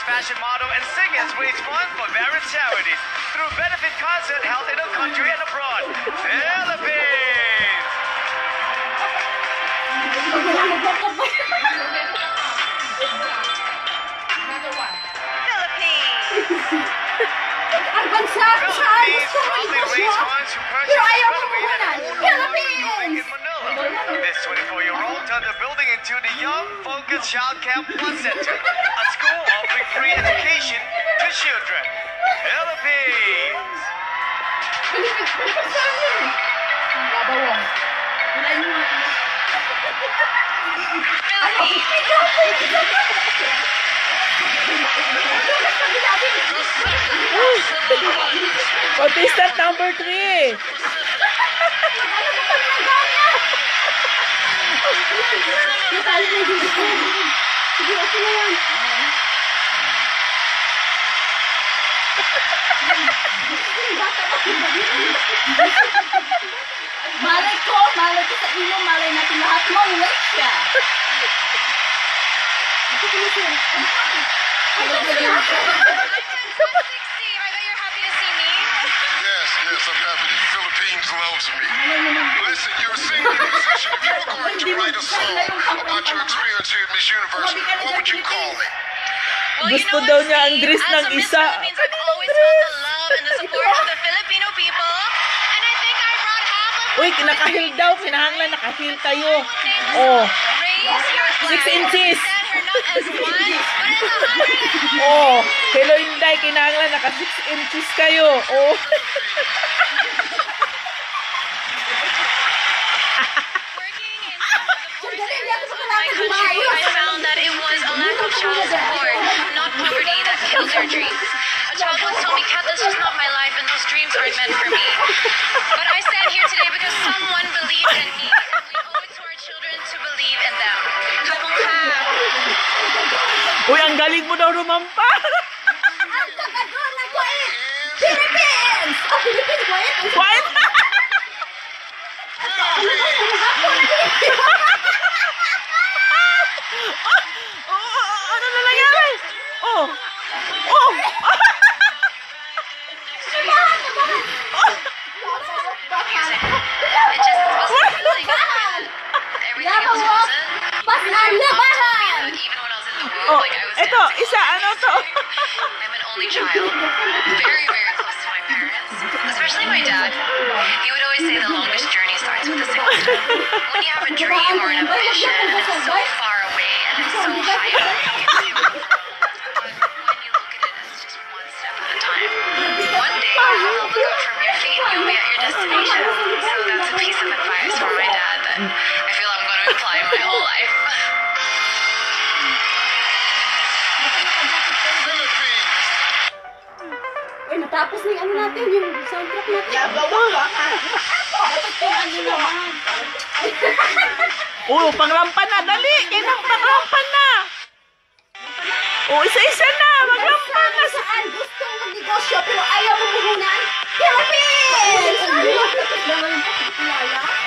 fashion model and singers raise funds for various charities through benefit concert held in the country and abroad. Philippines! Philippines proudly raise funds to purchase a renovated building in Manila. This 24-year-old turned the building into the Young Focus Child Care Plus Center, a school offering free education to children. Philippines! Contestant number 3. Malay ko sa ilo, malay natin lahat mo, wait siya. Yes, I'm happy. The Philippines loves me. Listen, you're a singer and musician. If you were going to write a song about your experience here at Miss Universe, what would you call it? Gusto daw niya ang dress ng isa. I've always felt the love and the support of the Filipino people. And I think I brought half of Uy, nakahil daw. Kinahanglan nakahil kayo. Oh. 6 inches. Oh. Hello, Inday. Kinahanglan naka 6 inches kayo. Oh. I found that it was a lack of child support, not poverty, that kills your dreams. A child once told me, Kat, this was not my life and those dreams aren't meant for me. But I stand here today because someone believed in me. And we owe it to our children to believe in them. Kapong ka. Uy, ang galing mo daw rumampa. Ang taga-doon ng quiet! Philippines! Oh, Philippines, quiet! Quiet! Ano na nangyari? Oh! Oh! It just wasn't feeling everything else wasn't. Even when I was in the womb, Oh, like I was eto, dancing isa, ano to? I'm an only child, very, very close to my parents, especially my dad. He would always say the longest journey starts with a single step. When you have a dream or an ambition, it's so far away and it's so high up against you. But when you look at it as just one step at a time, one day you'll look up from your feet and you'll be at your destination. So that's a piece of advice from my dad that I feel I'm going to apply my whole life. Uy, natapos na yung ano natin, yung soundtrack natin. Oh, panglampan na. Dali! Kinang panglampan na. Oh, isa-isa na. Maglampan na. Saan gusto mong negosyo pero ayaw mo puhunan? Philippines!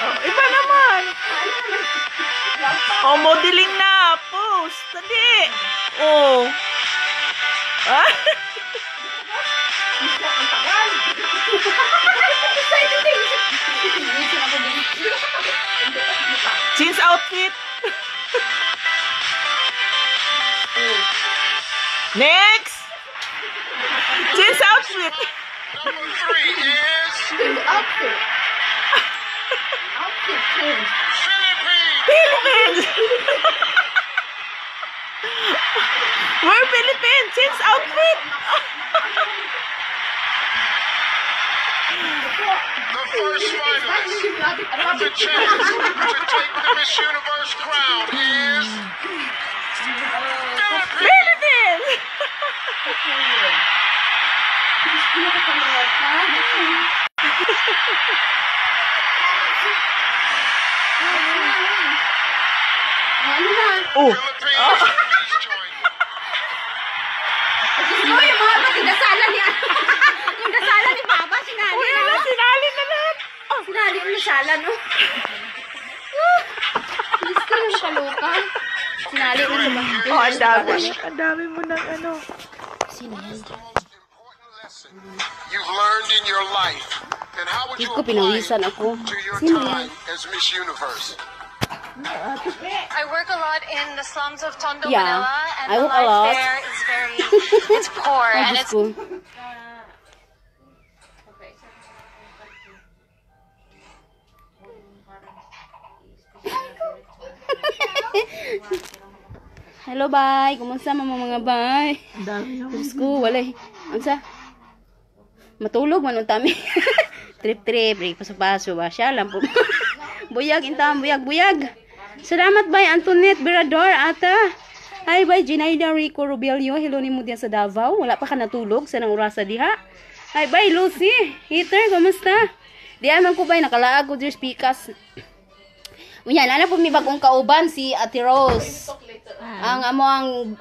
Oh, iba naman. Oh, modeling na. Post. Dali. Oh. Ah. Jeans outfit. Next. Jeans outfit. Number 3 is Outfit. Philippines. Philippines. We're Philippines. Jeans outfit. The first finalist with the chance to take the Miss Universe crown is Philippines. Oh. Philippines, please join me. Uy, yung mga ba, sinasalan niya. Yung nasalan ni Papa, sinali. Uy, ano, sinali na lahat. Oh, sinali yung nasalan, no? Gusto yung kaluka. Sinali mo sa mga. Oh, ang dami. Ang dami mo ng ano. Sino yan? You've learned in your life. And how would you Ko apply pinawisan it ako. to your Sino time yan? as Miss Universe? I work a lot in the slums of Tondo, Yeah, Manila, and I the work a life lot. there is very, it's poor, Ay, and Diyos it's ko. Hello, bye. Kumusta mga bye? Ang dami na. Diyos ko, walay. Ansa? Matulog man tami. Trip-trip, paso-paso ba? Siya lang po. Buyag, intam, buyag. Salamat, bye, Antoinette Berador, ata. Hi, bye, Ginaida Rico Rubelio. Hello ni mo diyan sa Davao. Wala pa ka natulog sa nang orasa diha. Hi, bye, Lucy. Heater, kumusta? Diyan man ko, bye, nakalaag ko diyos pikas. Unya, nana po may bagong kauban si Ate Rose. Ang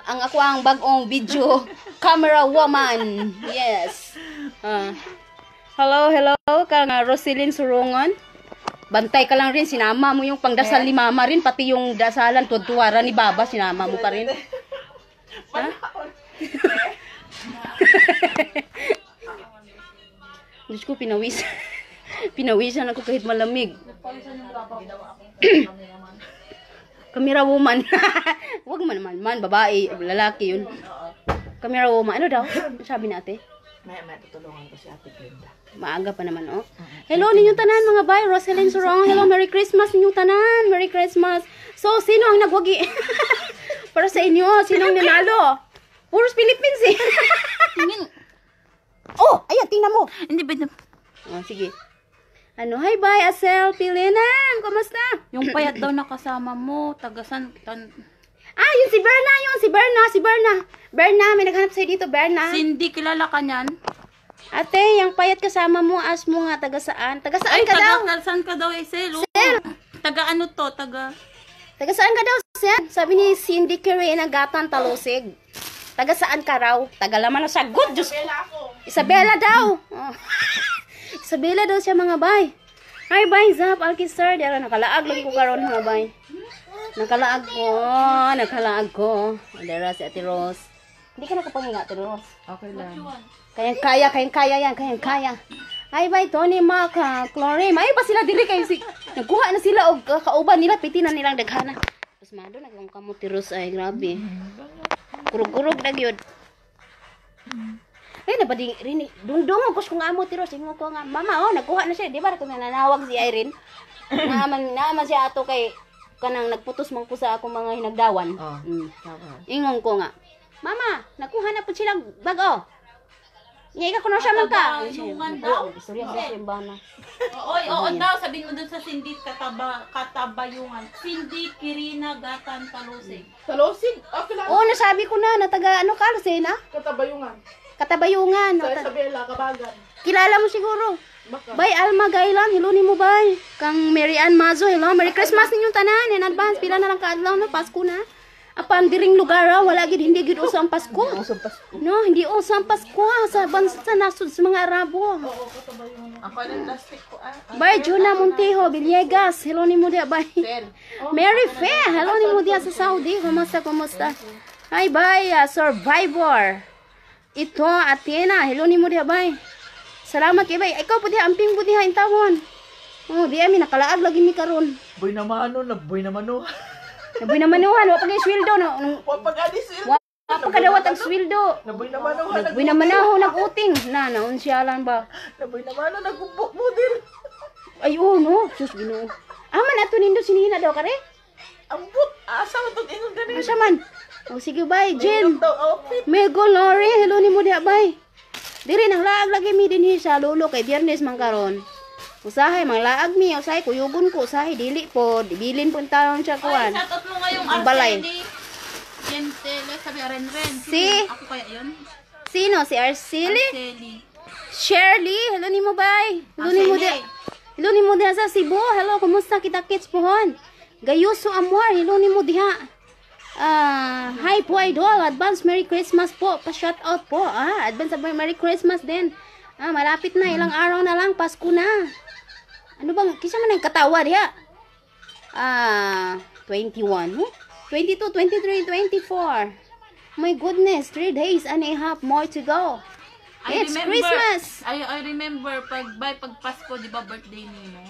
ako ang bagong video camera woman. Yes. Hello kang Roselyn Surungon. Bantay ka lang rin, sinama mo yung pangdasal ni mama rin, pati yung dasalan tuwara ni baba, sinama mo pa rin. Ha? Diyos ko, pinawisan ako kahit malamig. Camera woman. Huwag man, babae, lalaki yun. Camera woman. Ano daw? Sabi natin? May tutulungan ko si Ate Glenda. Maaga pa naman, oh. Hello ninyong tanan, mga bay. Roselyn Surong. Hello, Merry Christmas ninyong tanan. Merry Christmas. So, sino ang nagwagi? Para sa inyo, sino ang nanalo? Puros Philippines, eh. Oh, ayan, tingnan mo. Hindi ba na... Oh, sige. Ano, hi, bye, Asel, Pilinan. Kumusta? Yung payat daw nakasama mo, tagasan... Ah, yun si Berna. Berna, may naghanap sa'yo dito, Berna. Cindy, kilala ka niyan? Ate, yung payat kasama mo, as mo nga, taga saan? Taga saan ka daw? Saan ka daw, Sel? Taga ano to? Taga saan ka daw, Sel? Sabi ni Cindy Curry na Gatan Talusig. Taga saan ka raw? Taga laman na sagot, Diyos ko. Isabela daw. Oh. Isabela daw siya, mga bay. Hi, bay, Zap, Alkister. Dara, nakalaag lagi ko karon mga bay. Nakalaag ko. Dara, si Ate Rose. Hindi ka nakapanginga, Ate Rose. okay lang. Kayang-kaya yan. Hi, bye, Tony, Mac, Chlorine. May pa sila diri kayo si... Nagkuha na sila o kauban nila, pitinan nilang daghana. Tapos mado, nagkong kamot, Ate Rose. Ay, grabe. Kurog-kurog na yun. Ay, nabading, dungdung ko kung amo, Ate Rose. Ingo ko nga, mama, oh, nagkuha na siya. Di ba, kung nanawag si Irene? Naaman siya ato kay... Kanang nagputos man ko sa akong mga hinagdawan. Ingon ko nga, mama, nakuha na po silang bago. Ngayon ka kuno siya man ka. Istorya ko siya bana. Oo daw, sabihin mo dun sa Cindy katabayungan. Cindy Kirina Gatan Talusig. Talusig? Okay lang. Oo, nasabi ko na taga ano ka, Lucena? Katabayungan. Sa Isabela, Kabagan. Kilala mo siguro. Bay, Alma Gailan, hello ni mo bay. Kang Mary Ann Mazo, hello. Merry Christmas ninyong tanan. In advance, pila na lang kaadlaw na, Pasko na. Apan diring lugar, wala gid hindi gid usa ang Pasko. No, hindi usa ang Pasko sa bansa sa nasud sa mga Arabo. Ako ng plastic ko Bay, Juna Montejo, Villegas, hello ni mo dia bay. Mary Fair, hello ni mo dia sa Saudi. Kumusta? Hi bay, Survivor. Ito, Athena, hello ni mo dia bay. Salamat kay bay. Ikaw po diha amping po diha intawon. Oh, diha mi nakalaag lagi mi karon. Boy naman no. Naboy naman nuhan, wa pagay sweldo no. Wa pag-adis Wa pagkadawat ang sweldo. Naboy naman ako. Naboy naman ako naguting. Naon siya lang ba? Naboy naman ako nagubok model. Ay oh no, sus Ginoo. Aman ato nindo sinina daw kare? Ambot. Asa mo itong ingon ganun? Asa man? Oh sige bye, Jen. Ito outfit. Mego Lori, hello ni mo diha bye. Diri nang laag lagi mi dinhi sa lulo kay Biyernes man karon. Usahay mang laag mi, usahay kuyugon ko, usahay dili po, dibilin po taon siya kuan. Ay, shoutout mo ngayong Ang balay. Gentile, sabi Ren. Si? Ako kaya yun? Sino? Si Arceli? Arceli. Shirley, hello ni mo bye. Hello ni mo diha sa Cebu. Hello, kumusta kita kids pohon? Gayuso Amor, hello ni mo diha. Hi po idol, advance Merry Christmas po. Pa-shout out po. Advance Merry Christmas din. Malapit na, ilang araw na lang, Pasko na. Ano bang, kisa man ang katawa diha? 21, huh? 22, 23, 24. My goodness, 3 days and a half more to go. It's Christmas. I remember pag Pasko, di ba birthday ni mo?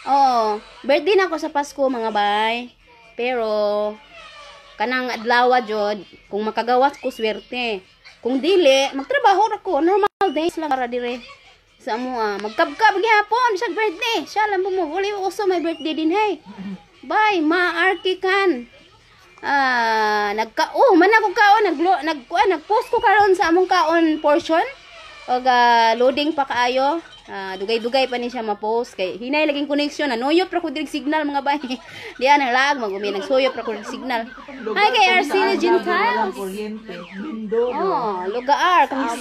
Oh, birthday na ako sa Pasko mga bay. Pero kanang adlaw jud kung makagawas ko swerte. Kung dili, magtrabaho ra ko normal days lang para dire sa amoa. Magkabkab gihapon sa birthday. Siya lang mo wali uso may birthday din hey. Bay, maarkikan. Man ako kaon nagpost ko karon sa among kaon portion og loading pa kaayo. Dugay-dugay pa ni siya ma-post kay hinay laging connection na noyop ra ko direk signal mga bay. Diyan ang lag magumi nagsuyop ra ko direk signal. Hi kay Arcina Gentiles. Oh, lugar kang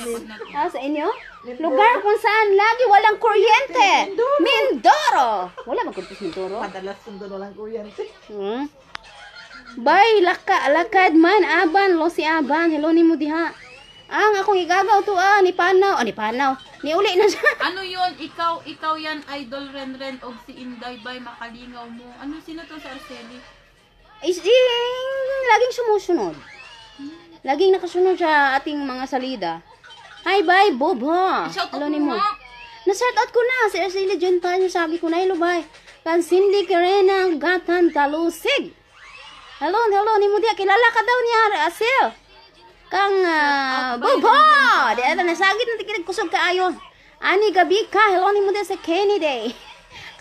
sa inyo? Lugar kung saan lagi walang kuryente. Mindoro. Wala ba kuryente Mindoro? Madalas sundo na lang kuryente. Bay, lakad man, aban, lo si aban, hello ni mo diha. Ang akong igagaw to ni Panaw, ni uli na siya. Ano yun? Ikaw yan, idol Renren og si Inday Bay, makalingaw mo. Ano sino to sa Arceli? Laging sumusunod. Laging nakasunod sa ating mga salida. Hi, bye, Bobo. Hello ni mo. Na-shout out ko na, si Arceli Gentile, sabi ko na, hello, bye. Kan Cindy Karena Gatan Talusig. Hello, ni mo diya. Kilala ka daw niya, Asil. Kang Bobo. Di ata nasagit na tikinig kusog kaayo. Ani gabi ka. Hello ni mo diya sa Kennedy.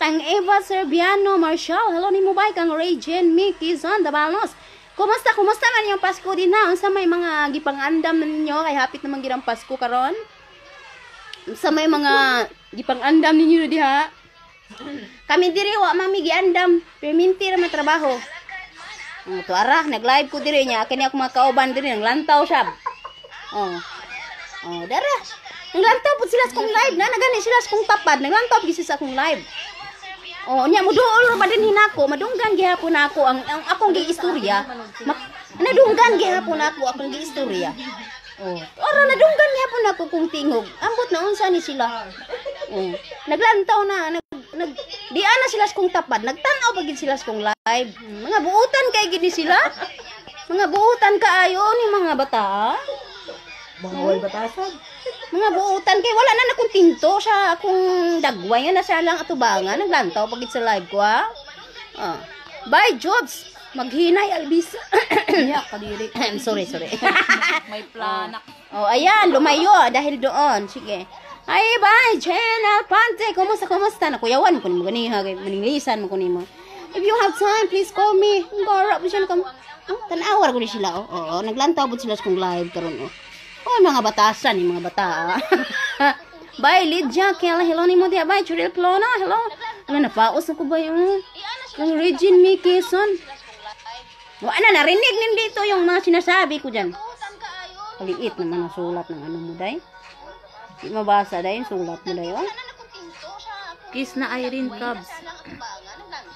Kang Eva Serbiano Marshall. Hello ni mo ba? Kang Ray Jen Mickey Zon Dabalos. Kumusta man yung Pasko din na? Unsa may mga gipang-andam ninyo? Kay hapit naman girang Pasko karon. Unsa may mga gipang-andam ninyo diha? Kami diri wa mami giandam. Perminti ra man trabaho. To arah nag-live ko diri nya kani ako makauban diri nang lantaw siya. Dara. Nang lantaw pud sila sa kong live na nagani sila sa kong tapad, nang lantaw pud sa akong live. Nya mo duol ba din hinako, madunggan gihapon ako ang akong giistorya. Nadunggan gihapon ako akong giistorya. Ora nadunggan gihapon ako kung tingog. Ambot na unsa ni sila. Naglantaw na di ana sila sa kong tapad, nagtan-aw pagid sila sa kong live. Mga buutan kay gid sila. Mga buutan kaayo ni mga bata. Mga way batasan. Mga buutan kay wala na nakong tinto sa akong dagway nga na siya lang atubangan, naglantaw pagid sa live ko ha. Bye Jobs. Maghinay Albisa. Ya kadiri. I'm sorry. May planak. Ayan, lumayo dahil doon. Sige. Ay, bye, Jenna Pante. Kumusta? Nakuyawan ko ni mo ganiha. Manilisan mo ko ni mo. If you have time, please call me. Garap mo siya na tanawar ko ni sila. Naglantaw po sila sa kong live karon. Mga batasan, yung mga bata. Bye, Lydia. Hello ni mo diya. Bye, Churil Plona. Hello. Napaos ako ba yung Regine Mikison? Narinig nindito yung mga sinasabi ko dyan. Kaliit naman ang sulat ng ano mo, day. Di mabasa dahil sulat mo dayo. Kiss na Irene Cubs.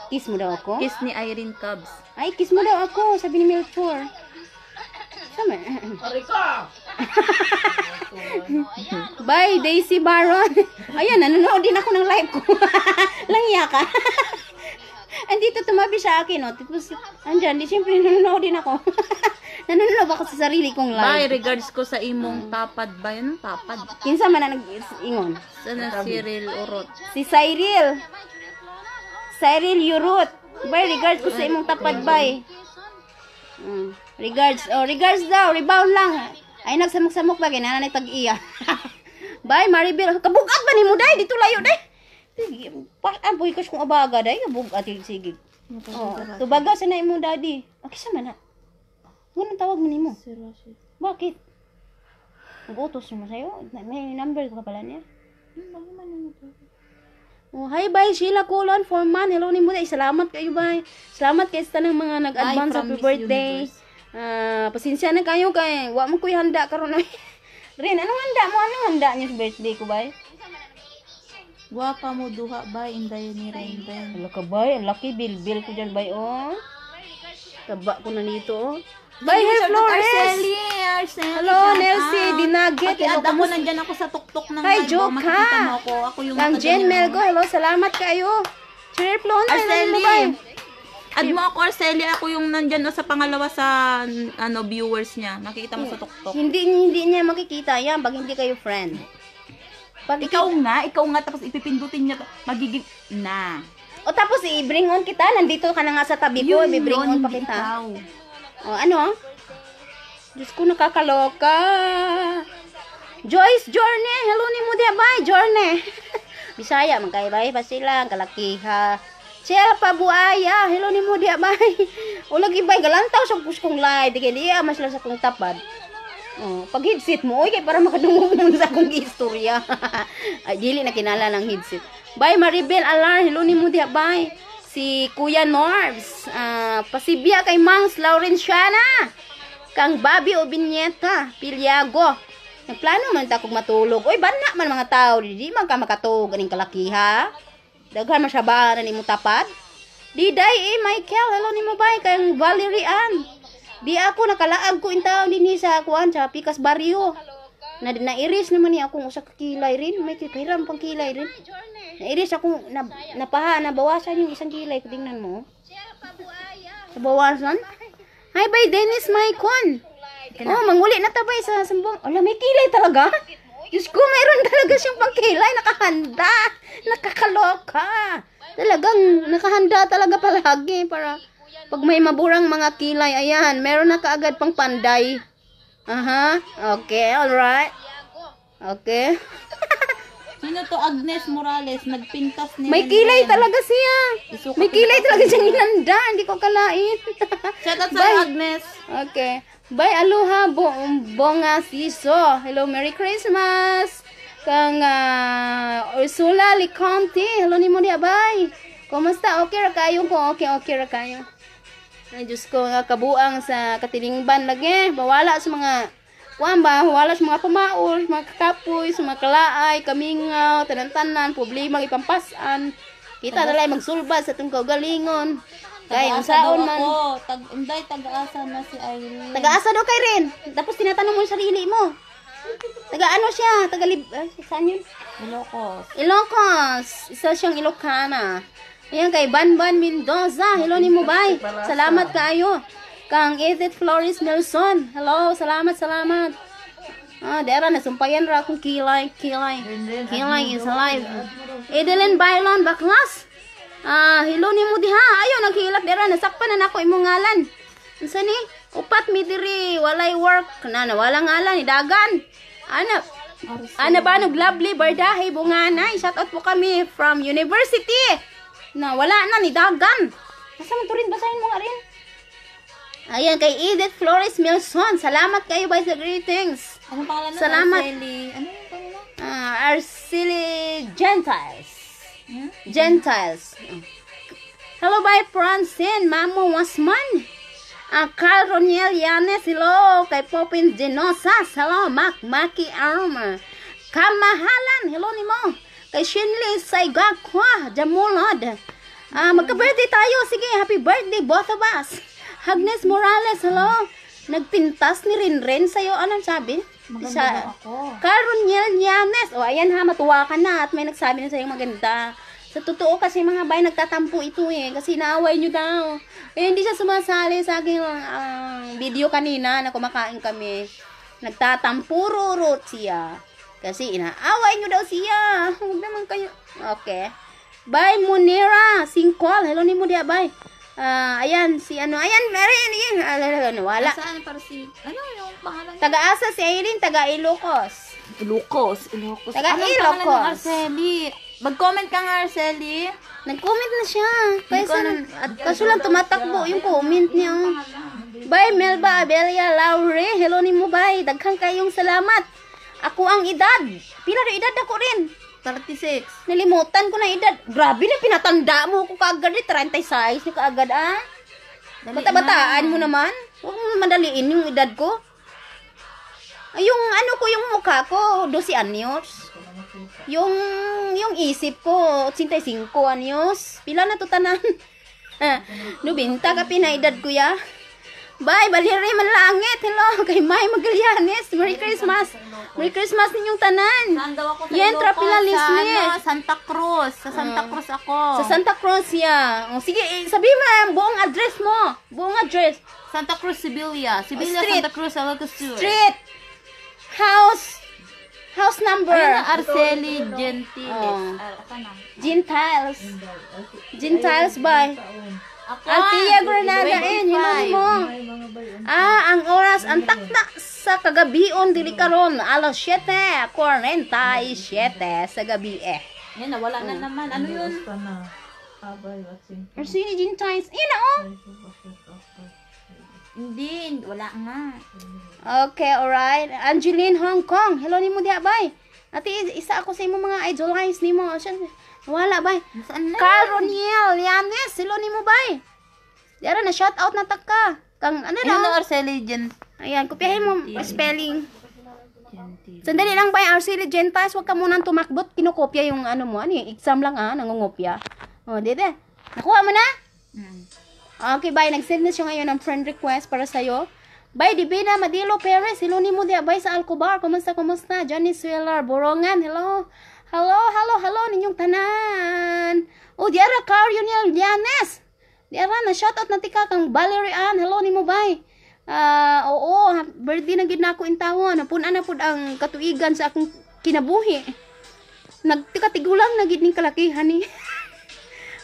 Kiss mo daw ako? Kiss ni Irene Cubs. Ay, kiss mo daw ako, sabi ni Melchor. Sama. Bye, Daisy Baron. Ayan, nanonood din ako ng live ko. Langya ka. Andito tumabi sa akin, no? Tapos, andyan, siyempre nanonood din ako. Nanonood ako sa sarili kong live. Bye, regards ko sa imong tapad ba yun? Tapad. Kinsa man na nag-ingon? Sana Cyril Urot. Si Cyril Urot. Bye, regards ko sa imong tapad, bye. Regards daw, rebound lang. Ay, nagsamok-samok ba, ginanay tag-iya. Bye, Maribel. Kabugat ba ni mo, day? Dito layo, day. Ampoy kas kung abaga, day. Kabugat, sige. Tubaga sa na imong daddy. Okay, sama na. Anong tawag mo ni mo? Bakit? Nag-utos mo sa'yo? May number ko pala niya? Hi, bye, Sheila Colon, Foreman. Hello ni mo, day. Salamat kayo, bye. Salamat kayo sa ng mga nag-advance happy birthday. Pasensya na kayo kay wa mo ko'y handa karon. Rin, anong handa mo? Anong handa niyo sa birthday ko, bay? Guwapa mo duha ba inday ni Renren. Hala ka, bay. Ang laki bilbil ko dyan, bay, Taba ko na nito, Bay, hey, Flores. Arceli. Hello, Nelsie. Dinaget. Hello, ako nandyan ako sa tuktok ng Hi, live. Makikita mo ako. Ako yung Kang Jen Melgo. Hello, salamat kayo. Cheer, Plona. Arceli. Add mo ako, Arceli. Ako yung nandyan sa pangalawa sa viewers niya. Makikita mo sa TikTok. Hindi niya makikita yan pag hindi kayo friend. Pag Ikaw nga, tapos ipipindutin niya. Magiging, na. O tapos i-bring on kita. Nandito ka na nga sa tabi ko. I-bring on pa kita. O ano? Diyos ko, nakakaloka. Joyce Journey. Hello ni mo dia bay. Journey. Bisaya, magkaibay pa sila. Kalakiha. Chel Pabuaya. Hello ni mo dia bay. O lagi bay. Galantaw sa kuskong live. Di kaya mas lang sa kong tapad. Oh, pag headset mo, oy, kay para makadungog mo sa akong istorya. Ay, dili na kinala ng headset. Bye, Maribel Alar. Hello ni mo dia, bye. Si Kuya Norbs. Pasibya kay Mangs Laurenciana. Kang Bobby Obinyeta. Pilyago. Nagplano man ta kog matulog. Oy, bana man mga tao. Di man ka makatulog. Ganing kalakiha. Daghan masyaba na ni mo tapad. Diday, Michael. Hello ni mo, bye. Kang Valerie Ann. Di ako nakalaag ko intaw din sa kuan sa Picas Barrio. Na-iris naman ni akong usa ka kilay rin. May kipiram pang kilay rin. Na-iris ako nabawasan yung isang kilay ko, tingnan mo. Sa bawasan. Hi bye Dennis Maicon. Oh, manguli na tabay sa sambong. Ala, may kilay talaga. Diyos ko, mayroon talaga siyang pang kilay, nakahanda. Nakakaloka. Talagang nakahanda talaga palagi para pag may maburang mga kilay, ayan, meron na kaagad pang panday. Aha, okay, alright. Okay. Sino to? Agnes Morales. Nagpintas ni May kilay talaga siya. May kilay talaga siyang inanda. Hindi ko kalait. Shout out sa Agnes. Okay. Bye, aloha, bonga siso. Hello, Merry Christmas. Kang Ursula Liconti. Hello ni mo niya, bye. Kumusta? Okay ra kayo ko? Okay ra kayo. Ay, Diyos ko, nga kabuang sa katilingban lagi. Bawala sa mga bawala sa mga pamaol, mga kakapoy, sa mga kalaay, kamingaw, tanan-tanan, problema, ipampasan. Kita na magsulbad sa itong kaugalingon. Kaya, ang saon man. Taga-asa na si Irene. Taga-asa daw kay Rin. Tapos tinatanong mo yung sarili mo. Taga-ano siya? Saan yun? Ilocos. Isa siyang Ilocana. Ayan kay Banban Mendoza. Hello ni mo, bye. Salamat kayo. Kang Edith Flores Nelson. Hello, salamat. Dera nasumpayan ra akong kilay. Kilay is alive. Edeline Bailon Baklas. Hello ni mo diha. Ayo naghilap dera nasakpan na nako imong ngalan. Unsa ni? Upat mi diri walay work na wala ngalan ni dagan. Ana ba lovely bardahe bunganay. Shout out po kami from university. Na wala na ni dagan. Asa man to rin, basahin mo nga rin. Ayan kay Edith Flores Milson. Salamat kayo by sa greetings. Anong pangalan na? Salamat. Arceli. Ano yung pangalan? Arceli Gentiles. Gentiles. Hello by Francine Mamo Wasman. Carl Roniel Yanes. Hello kay Popin Genosas. Hello Maki Armor. Kamahalan. Hello ni mo. Kay Shinley Saigakwa, Jamulod. Magka-birthday tayo. Sige, happy birthday, both of us. Agnes Morales, hello. Nagpintas ni Rinren sa'yo. Anong sabi? Maganda daw ako. Caron Yanes. O, ayan ha, matuwa ka na. At may nagsabi na sa'yo maganda. Sa totoo kasi mga bay, nagtatampo ito eh. Kasi naaway nyo daw. Eh, hindi siya sumasali sa aking video kanina na kumakain kami. Nagtatampururot siya. Kasi inaaway nyo daw siya. Huwag naman kayo. Okay. Bye, Munira. Singkol. Hello ni mo dia, bye. Ayan, si ano. Ayan, meron. Wala. Saan para si... Ano yung pangalan niya? Taga-asa si Aileen, taga-Ilocos. Ilocos. Taga Anong Ilocos. pangalan ng Arceli? Mag-comment ka nga, Arceli. Nag-comment na siya. Kaso lang tumatakbo yung comment niya. Bye, Melba Abelia Laure. Hello ni mo, bye. Daghang kayong salamat. Ako ang edad. Pila rin edad ako rin? 36. Nalimutan ko na edad. Grabe na pinatanda mo ko kaagad. 36 yung kaagad Bata-bataan mo naman. Huwag mo madaliin yung edad ko. Yung ano ko, yung mukha ko, 12 anyos. Yung isip ko, 85 anyos. Pila na to tanan? 90 ka pinaedad ko ya. Bye, Valerie Manlangit. Hello, kay May Magallanes. Merry Christmas. Merry Christmas ninyong tanan. Saan daw ako sa Yan, Ilocos? Trapila Sa Lisli. Santa Cruz. Sa Santa Cruz ako. Sa Santa Cruz, ya. O, sige, sabihin mo ang buong address mo. Buong address. Santa Cruz, Sibilia. Sibilia, Street. Santa Cruz, Alagos Sur. Street. House number. Ayun na, Arceli Gentiles. Oh. Saan na? Gentiles. Gentiles ba? Ako, Altia Granada in, hinuli mo. Ang oras, ang taktak sa kagabion, dili karon, alas 7:47 sa gabi eh. Yan, nawala na naman. Ano yun? Orsini Gentiles, yun na oh. Hindi, wala nga. Okay, alright. Angeline Hong Kong, hello ni mo diya, bay. Ati, isa ako sa imo mga idolize ni mo. Wala, bay. Saan na? Carl Roniel, Yanes, hello ni mo, bay. Diara na shout out na taka. Kang ano Ayun na, na? Arceli Gentiles. Ayan, kopyahin mo spelling. Sandali lang ba, Arceli Gentiles, wag ka munang tumakbot. Kinokopya yung ano mo, ano yung exam lang nangungopya. O, dede. Nakuha mo na? Okay, bye. Nag-send na siya ngayon ng friend request para sa'yo. Bye, Divina Madilo Perez. Hello ni mo diya, bye sa Alcobar. Kumusta? Johnny Sweller, Borongan. Hello. Hello, ninyong tanan. O, diara, Carl Yuniel Llanes. Diara, na shoutout na tika kang Valerie Ann. Hello ni mo, bye. Oo, birthday na gid na ako intawon. Napunan na pud ang katuigan sa akong kinabuhi. Nagtika-tigulang na gid ning kalakihan ni.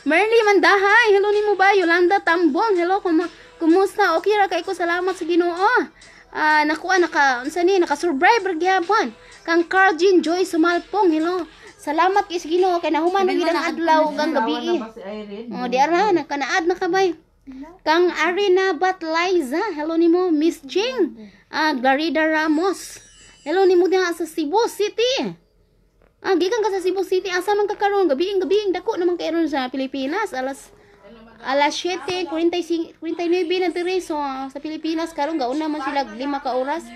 Merly Mandahay, hello ni mo ba? Yolanda Tambong, hello, kumusta? Okay ra kay ko, salamat sa Ginoo. Naka-survive ra gyapon. Kang Carjin Joy Sumalpong, hello. Salamat kay sa Ginoo kay nahuman gid ang adlaw kang gabi. O di ara nakanaad na kabay. Kang Arina Batliza, hello ni mo, Miss Jing. Garida Ramos. Hello ni mo diha sa Cebu City. Gikan ka sa Cebu City, asa man ka karon? Gabiing dako naman karon sa Pilipinas. Alas 7:49 na diri so sa Pilipinas karon gauna man sila 5 ka oras.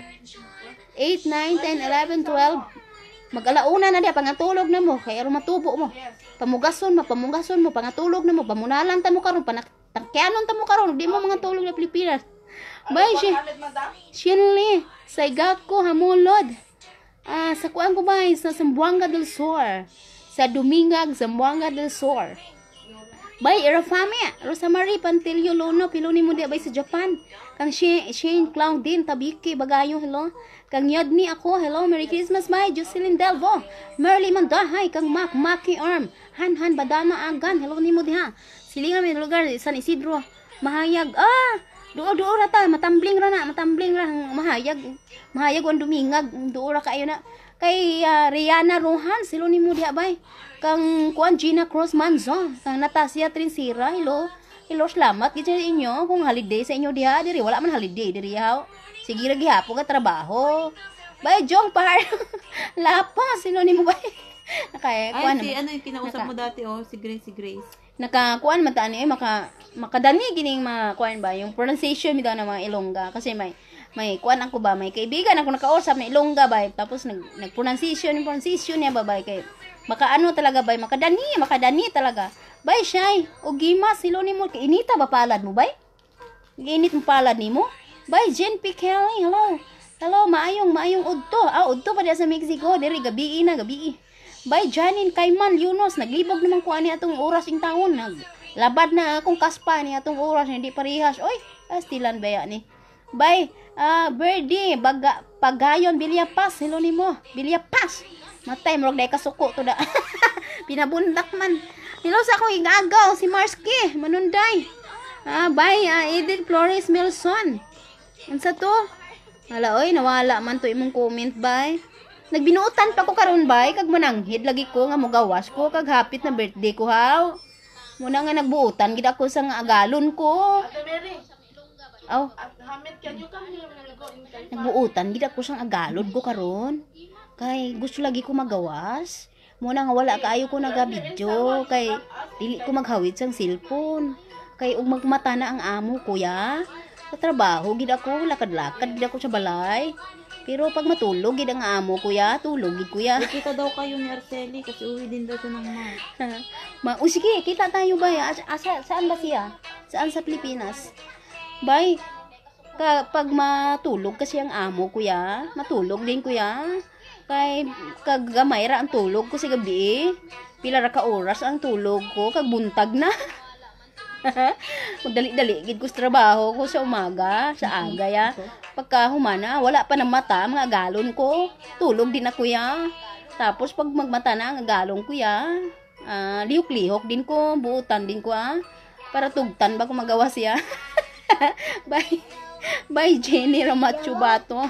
8, 9, 10, 11, 12. Mag-alauna na diya pangatulog na mo kay aron matubo mo. Pamugason mo, pangatulog na mo, pamunalan ta mo karon, panakyanon ta mo karon, di mo mga tulog na Pilipinas. Bye, Shinli, Saigako, Hamulod. Sa kuan ko ba, sa Zamboanga del Sur. Sa Dumingag, Zamboanga del Sur. Bay, Irafame, Rosamari, Pantilio, Lono, Piloni mo di bay sa Japan. Kang Shane Clown din, Tabiki, Bagayo, hello. Kang Yodni ako, hello, Merry Christmas, bay, Jocelyn Delvo. Merly Mandahay, kang Maki Arm. Han Badana Agan, hello ni mo di ha. Silingan may lugar, San Isidro. Mahayag, duo rata, matambling ra, mahayag ang dumingag, duo ra kayo na. Kay Rihanna Rohan, silo ni mo diha bay. Kang kuan Gina Cross Manzo, kang Natasha Trinsira, hello. Hello, salamat gid sa inyo kung holiday sa inyo diha, diri wala man holiday diri haw. Sige ra gihapon ka trabaho. Bay Jong par. Lapo, silo ni mo bay. Nakay kuan. Ay, ano yung kinausap mo dati si Grace. Nakakuan man taani makadani gining makuan ba yung pronunciation mi daw na mga Ilongga kasi may kuan ako ba may kaibigan ako nakausap na Ilongga ba tapos nag-pronunciation niya ba kay makaano talaga ba makadani talaga bay shy o gima silo nimo kay inita ba palad mo bay ginit mo palad nimo bay Jen P. Kelly hello maayong udto pa diya sa Mexico diri gabi Bay, Janine Kayman Yunus, naglibog naman ko ani atong oras ing taon. Naglabad na akong kaspa ni atong oras, hindi parihas. Oy, astilan baya ni. Bay, birthday, pagayon, Bilyapas, hello ni mo. Bilyapas. Matay, murag day kasuko to da. Pinabundak man. Hello sa akong igagaw, si Marsky, Manunday. Bay, Edith Flores Milson. Unsa to? Hala, oy, nawala man to imong comment, bay. Nagbinuutan pa ko karon bay kag mananghid lagi ko nga mogawas ko kag hapit na birthday ko haw. Muna nga nagbuutan gid ako sa agalon ko. Nagbuutan gid ako sa agalon ko karon. Kay gusto lagi ko magawas. Muna nga wala kaayo ko naga-video kay dili ko maghawid sang cellphone. Kay ug magmata na ang amo kuya. Sa trabaho gid ako, lakad-lakad gid ako sa balay. Pero pag matulog, gid ang amo kuya, tulog gid kuya. Kita daw kayo ni Arceli kasi uwi din daw siya ng sige, kita tayo ba? Saan ba siya? Saan sa Pilipinas? Bay, Kapag matulog kasi ang amo kuya, matulog din kuya. Kay kagamay ra ang tulog ko sa gabi. Pila ra ka oras ang tulog ko kag buntag na. Magdali-dali gid ko sa trabaho ko sa umaga, sa aga ya. Pagka humana, wala pa ng mata, mga galon ko. Tulog din na kuya. Tapos pag magmata na ang galon kuya, lihok-lihok din ko, buutan din ko para tugtan ba ko magawa siya. Bye. Bye, Jenny Ramacho Bato.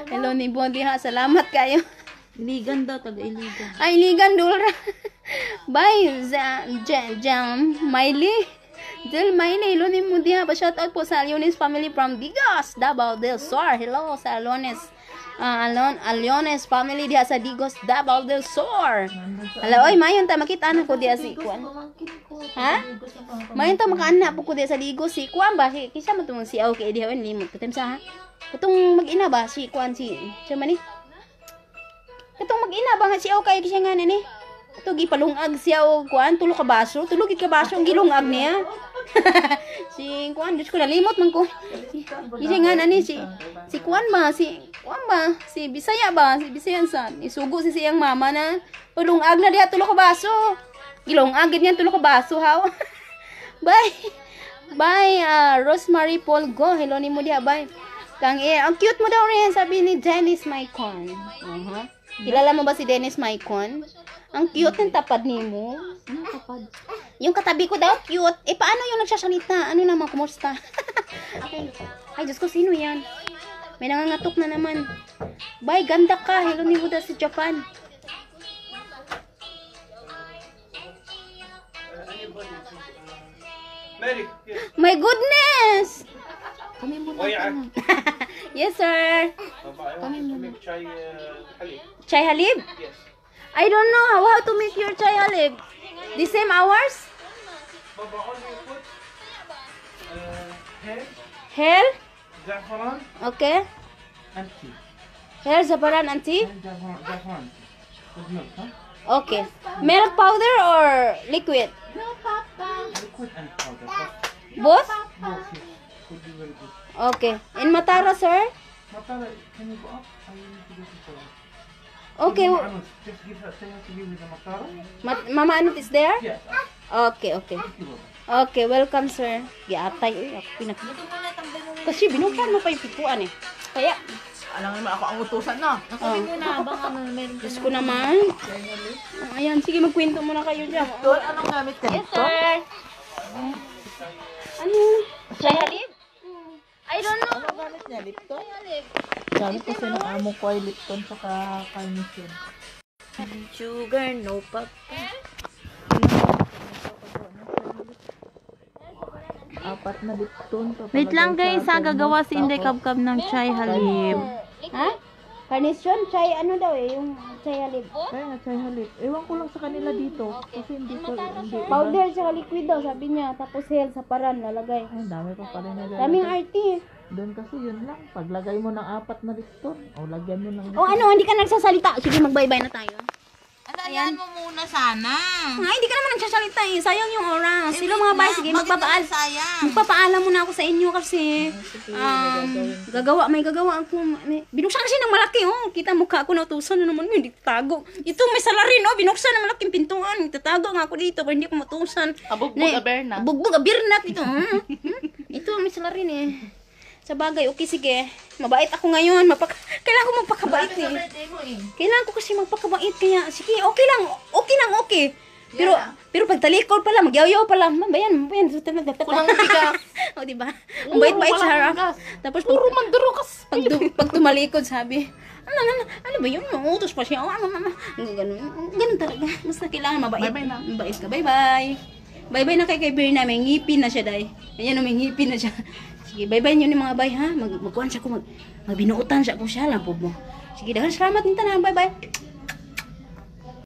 Hello, ni Bondi ha. Salamat kayo. Iligan daw, taga-iligan. Ay, Iligan Dulra. Bye, Jam. Miley. Del Miley. Hello, ni Bondi ha. Shout out po sa Aliones family from Digos, Davao del Sur. Hello, sa Aliones. Aliones family diha sa Digos, Davao del Sur. Hello, oy, mayon ta makita na ko diha si Kuan. Ha? Mayon ta makaana po ko diha sa Digos si Kuan ba? Kisa man tong si okay diha on limot katem sa ha. Katong mag-ina ba si Kuan si siya man ni? Katong mag-ina ba nga si okay kisa nga ni? Ito gipalungag siya og Kuan tulo ka baso ang gilungag niya. Si Kuan Diyos ko nalimot man ko. Kisa nga nani si Kuan ba si Bisaya ba si Bisayan sa isugo si siyang mama na ulungag na diha tulo ka baso. Gilungag gid niya tulo ka baso haw. Bye Rosemary Paul Go. Hello ni mo diha bye. Kang ang cute mo daw rin sabi ni Dennis Maicon. Kilala mo ba si Dennis Maicon? Ang cute ng tapad nimo. Tapad. Yung katabi ko daw cute. Paano yung nagsasalita? Ano naman kumusta? Ay Diyos ko sino yan? May nangangatok na naman. Bye, ganda ka. Hello ni Buda sa Japan. My goodness! Kami muna. Yes, sir. Kami muna. Chai halib? Yes. I don't know how to make your chai halib. The same hours? Baba, only put hair, Hell? saffron, Okay. and tea. Hell, zabaran, and tea? Saffron. With milk, huh? Okay. Milk powder or liquid? Liquid and powder. Both? Both, yes. Could be very good. Okay. In Matara, sir? Matala, can you go up? I need to go to the... Okay. Just give her, say her to give me the matara. Mama Anut is there? Yes. Okay, okay. Okay, welcome, sir. Giatay. Uy, ako pinak... Kasi binuksan mo pa yung pituan eh. Kaya... Alam naman ako ang utusan na. Kami muna, baka meron Diyos ko naman. Ayan, sige magkwento muna kayo dyan. doon. Anong gamit ka? Yes, sir. Ano? Chai halib? I don't know. Anong gamit niya? Lipton? Gamit kasi ng amo ko ay Lipton saka Carnation. Sugar, no pop. Apat na Lipton. Wait lang guys, gagawa si Inday Kabkab ng chai halib. Ha? Carnation? Chai ano daw eh? Yung chai halib. Kaya nga chai halib. Ewan ko lang sa kanila dito. Kasi hindi ko, hindi. Powder sa liquid daw, sabi niya. Tapos hell sa paran, lalagay. Ay, dami pa pala nila. Daming arty. Doon kasi yun lang. Paglagay mo ng apat na Lipton. O lagyan mo ng... O ano, hindi ka nagsasalita. Sige, magbay-bye na tayo. Ayan mo muna sana. Nga, hindi ka naman nagsasalita eh. Sayang yung oras. Sila mga bay, sige, magpapaalam muna ako sa inyo kasi may gagawa ako. Binuksan kasi ng malaki, oh. Kita mukha ako nautusan na naman, hindi tago. Ito may salarin, oh. Binuksan ng malaking pintuan. Tatago nga ako dito, pero hindi ko matusan. Abugbog a bernat. Bugbog a bernat ito. Ito may salarin eh. Sa bagay, okay, sige. Mabait ako ngayon. Kailangan ko magpakabait eh. Kailangan ko kasi magpakabait. Kaya, sige, okay lang. Pero pag talikod pala, magyaw-yaw pala. Bayan. Kulang bigas. O, diba? Ang bait-bait sa harap. Tapos, puro magdurukas. Pag tumalikod, sabi, ano ba yun? Utos pa siya. Ganun talaga. Basta kailangan mabait. Mabait ka. Bye-bye. Bye-bye na kay Berna. May ngipin na siya, day. Ayan, may ngipin na siya. Sige, bye-bye nyo ni mga bay, ha? Magkuhan siya ko, magbinuutan siya ko siya lang po mo. Sige, dahil salamat nito na. Bye-bye.